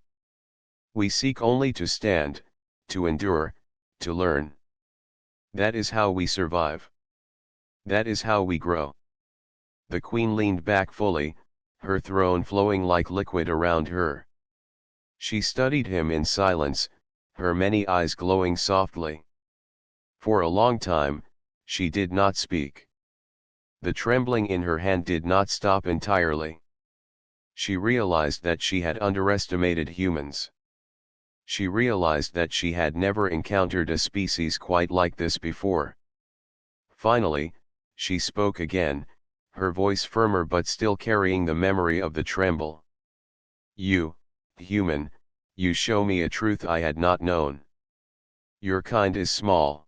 Speaker 1: We seek only to stand, to endure, to learn. That is how we survive. That is how we grow." The queen leaned back fully, her throne flowing like liquid around her. She studied him in silence, her many eyes glowing softly. For a long time, she did not speak. The trembling in her hand did not stop entirely. She realized that she had underestimated humans. She realized that she had never encountered a species quite like this before. Finally, she spoke again, her voice firmer but still carrying the memory of the tremble. You, human, you show me a truth I had not known. Your kind is small.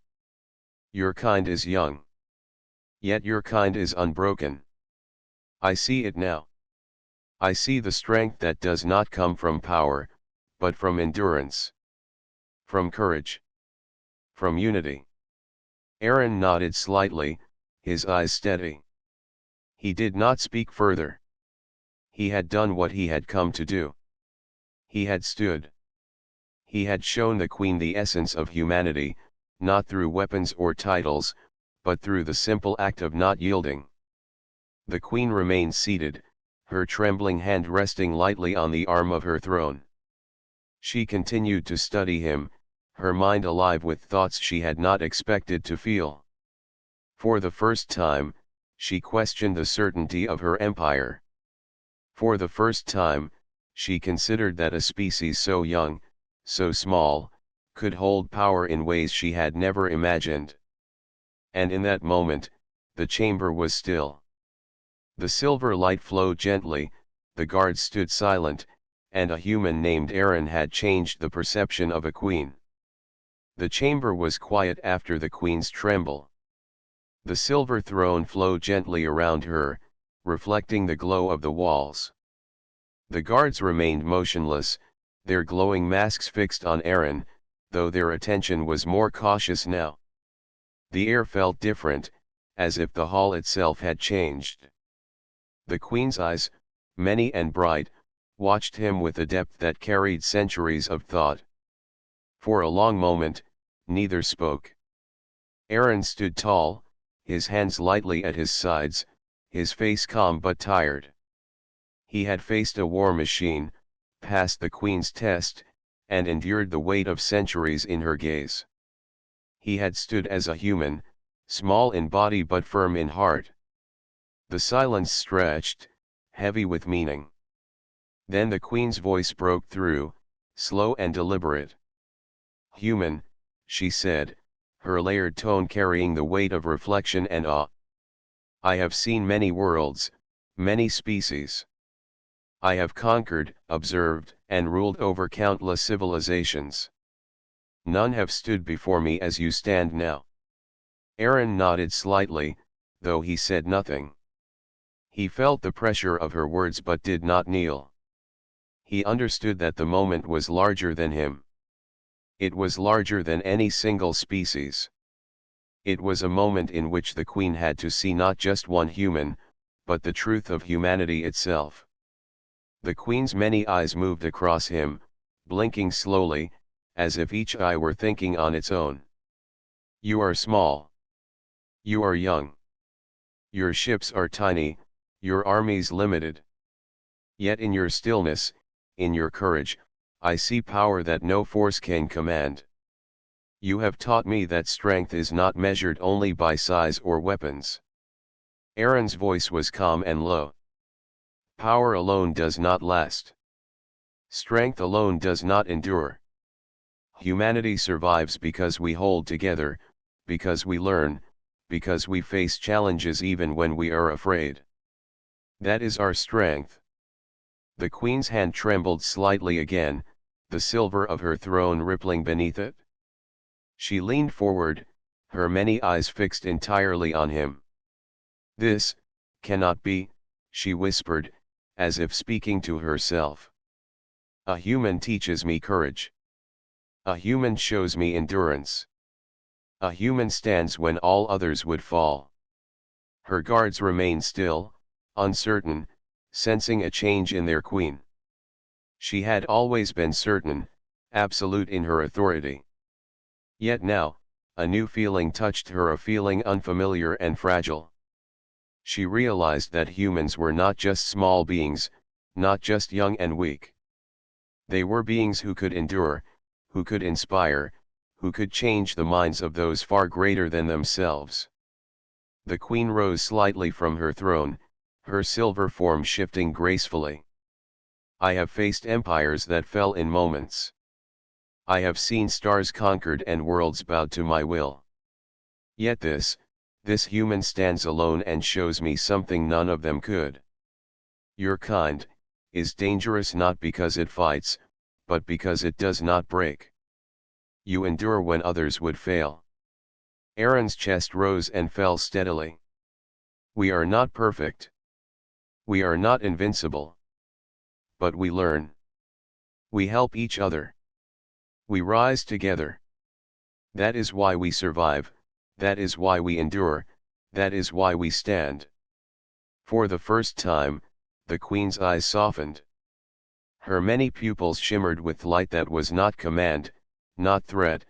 Speaker 1: Your kind is young. Yet your kind is unbroken. I see it now. I see the strength that does not come from power, but from endurance. From courage. From unity. Aaron nodded slightly, his eyes steady. He did not speak further. He had done what he had come to do. He had stood. He had shown the Queen the essence of humanity, not through weapons or titles, but through the simple act of not yielding. The Queen remained seated, her trembling hand resting lightly on the arm of her throne. She continued to study him, her mind alive with thoughts she had not expected to feel. For the first time, she questioned the certainty of her empire. For the first time, she considered that a species so young, so small, could hold power in ways she had never imagined. And in that moment, the chamber was still. The silver light flowed gently, the guards stood silent, and a human named Aaron had changed the perception of a queen. The chamber was quiet after the queen's tremble. The silver throne flowed gently around her, reflecting the glow of the walls. The guards remained motionless, their glowing masks fixed on Aaron, though their attention was more cautious now. The air felt different, as if the hall itself had changed. The queen's eyes, many and bright, watched him with a depth that carried centuries of thought. For a long moment, neither spoke. Aaron stood tall, his hands lightly at his sides, his face calm but tired. He had faced a war machine, passed the Queen's test, and endured the weight of centuries in her gaze. He had stood as a human, small in body but firm in heart. The silence stretched, heavy with meaning. Then the Queen's voice broke through, slow and deliberate. "Human," she said, her layered tone carrying the weight of reflection and awe. "I have seen many worlds, many species. I have conquered, observed, and ruled over countless civilizations. None have stood before me as you stand now." Aaron nodded slightly, though he said nothing. He felt the pressure of her words but did not kneel. He understood that the moment was larger than him. It was larger than any single species. It was a moment in which the Queen had to see not just one human, but the truth of humanity itself. The Queen's many eyes moved across him, blinking slowly, as if each eye were thinking on its own. "You are small. You are young. Your ships are tiny, your armies limited. Yet in your stillness, in your courage, I see power that no force can command. You have taught me that strength is not measured only by size or weapons." Aaron's voice was calm and low. "Power alone does not last. Strength alone does not endure. Humanity survives because we hold together, because we learn, because we face challenges even when we are afraid. That is our strength." The Queen's hand trembled slightly again, the silver of her throne rippling beneath it. She leaned forward, her many eyes fixed entirely on him. "This cannot be," she whispered, as if speaking to herself. "A human teaches me courage. A human shows me endurance. A human stands when all others would fall." Her guards remained still, uncertain, sensing a change in their queen. She had always been certain, absolute in her authority. Yet now, a new feeling touched her, a feeling unfamiliar and fragile. She realized that humans were not just small beings, not just young and weak. They were beings who could endure, who could inspire, who could change the minds of those far greater than themselves. The Queen rose slightly from her throne, her silver form shifting gracefully. I have faced empires that fell in moments. I have seen stars conquered and worlds bowed to my will. Yet this human stands alone and shows me something none of them could. Your kind is dangerous not because it fights, but because it does not break. You endure when others would fail. Aaron's chest rose and fell steadily. We are not perfect. We are not invincible. But we learn. We help each other. We rise together. That is why we survive, that is why we endure, that is why we stand. For the first time, the queen's eyes softened. Her many pupils shimmered with light that was not command, not threat,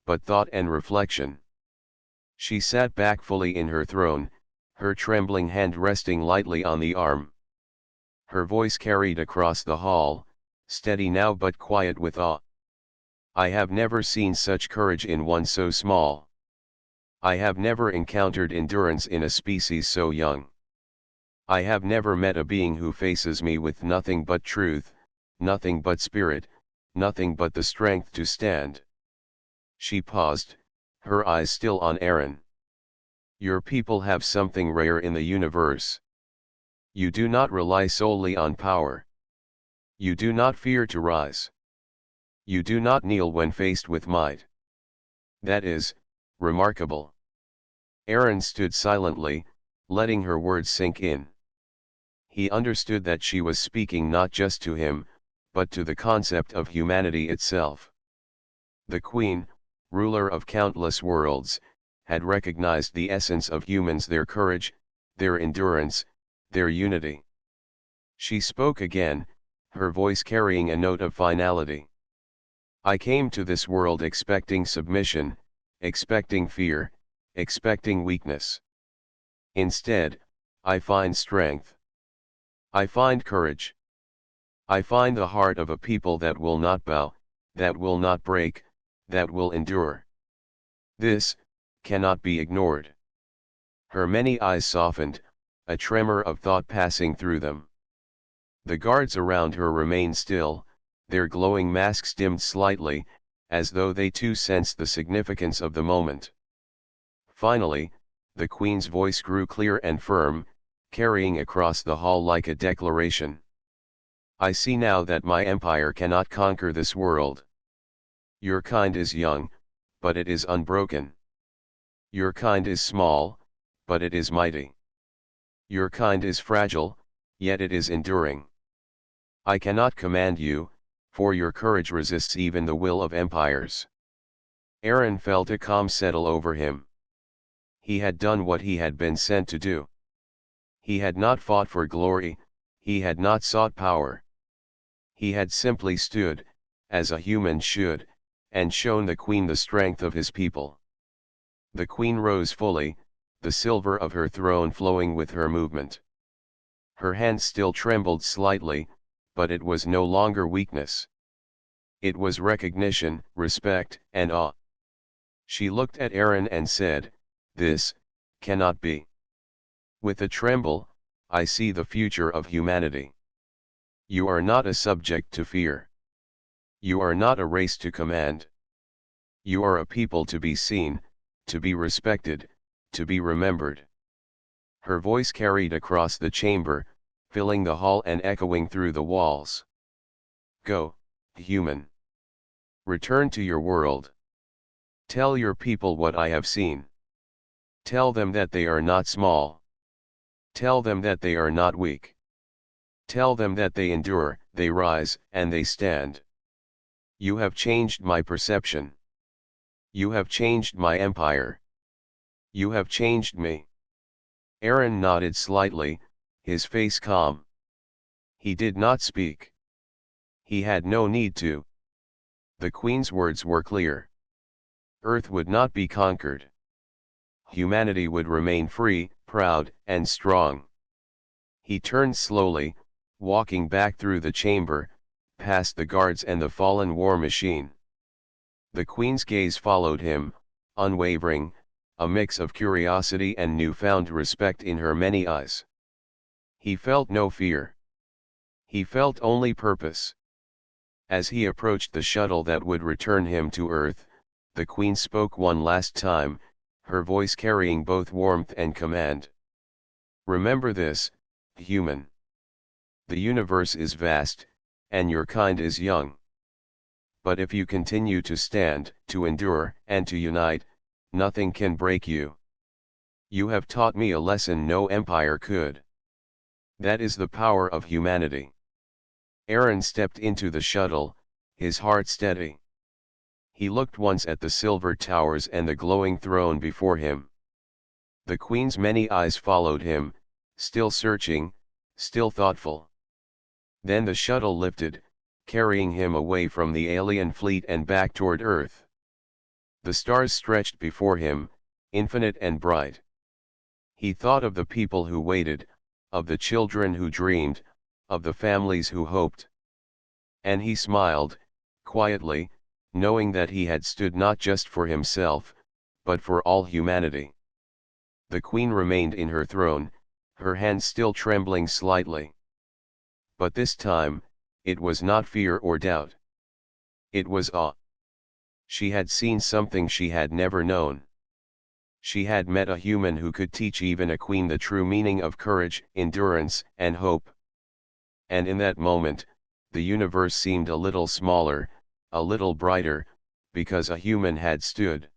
Speaker 1: but thought and reflection. She sat back fully in her throne, her trembling hand resting lightly on the arm. Her voice carried across the hall, steady now but quiet with awe. I have never seen such courage in one so small. I have never encountered endurance in a species so young. I have never met a being who faces me with nothing but truth, nothing but spirit, nothing but the strength to stand. She paused, her eyes still on Aaron. Your people have something rare in the universe. You do not rely solely on power. You do not fear to rise. You do not kneel when faced with might. That is remarkable. Aaron stood silently, letting her words sink in. He understood that she was speaking not just to him, but to the concept of humanity itself. The Queen, ruler of countless worlds, had recognized the essence of humans, their courage, their endurance, their unity. She spoke again, her voice carrying a note of finality. I came to this world expecting submission, expecting fear, expecting weakness. Instead, I find strength. I find courage. I find the heart of a people that will not bow, that will not break, that will endure. This cannot be ignored. Her many eyes softened, a tremor of thought passing through them. The guards around her remained still, their glowing masks dimmed slightly, as though they too sensed the significance of the moment. Finally, the Queen's voice grew clear and firm, carrying across the hall like a declaration. I see now that my empire cannot conquer this world. Your kind is young, but it is unbroken. Your kind is small, but it is mighty. Your kind is fragile, yet it is enduring. I cannot command you, for your courage resists even the will of empires. Aaron felt a calm settle over him. He had done what he had been sent to do. He had not fought for glory, he had not sought power. He had simply stood, as a human should, and shown the Queen the strength of his people. The Queen rose fully, the silver of her throne flowing with her movement. Her hand still trembled slightly, but it was no longer weakness. It was recognition, respect, and awe. She looked at Aaron and said, "This cannot be." With a tremble, I see the future of humanity. You are not a subject to fear. You are not a race to command. You are a people to be seen, to be respected, to be remembered. Her voice carried across the chamber, filling the hall and echoing through the walls. Go, human. Return to your world. Tell your people what I have seen. Tell them that they are not small. Tell them that they are not weak. Tell them that they endure, they rise, and they stand. You have changed my perception. You have changed my empire. You have changed me. Aaron nodded slightly, his face calm. He did not speak. He had no need to. The Queen's words were clear. Earth would not be conquered. Humanity would remain free, proud, and strong. He turned slowly, walking back through the chamber, past the guards and the fallen war machine. The Queen's gaze followed him, unwavering, a mix of curiosity and newfound respect in her many eyes. He felt no fear. He felt only purpose. As he approached the shuttle that would return him to Earth, the Queen spoke one last time, her voice carrying both warmth and command. Remember this, human. The universe is vast, and your kind is young. But if you continue to stand, to endure, and to unite, nothing can break you. You have taught me a lesson no empire could. That is the power of humanity. Aaron stepped into the shuttle, his heart steady. He looked once at the silver towers and the glowing throne before him. The Queen's many eyes followed him, still searching, still thoughtful. Then the shuttle lifted, carrying him away from the alien fleet and back toward Earth. The stars stretched before him, infinite and bright. He thought of the people who waited, of the children who dreamed, of the families who hoped. And he smiled, quietly, knowing that he had stood not just for himself, but for all humanity. The Queen remained in her throne, her hands still trembling slightly. But this time, it was not fear or doubt. It was awe. She had seen something she had never known. She had met a human who could teach even a queen the true meaning of courage, endurance, and hope. And in that moment, the universe seemed a little smaller, a little brighter, because a human had stood.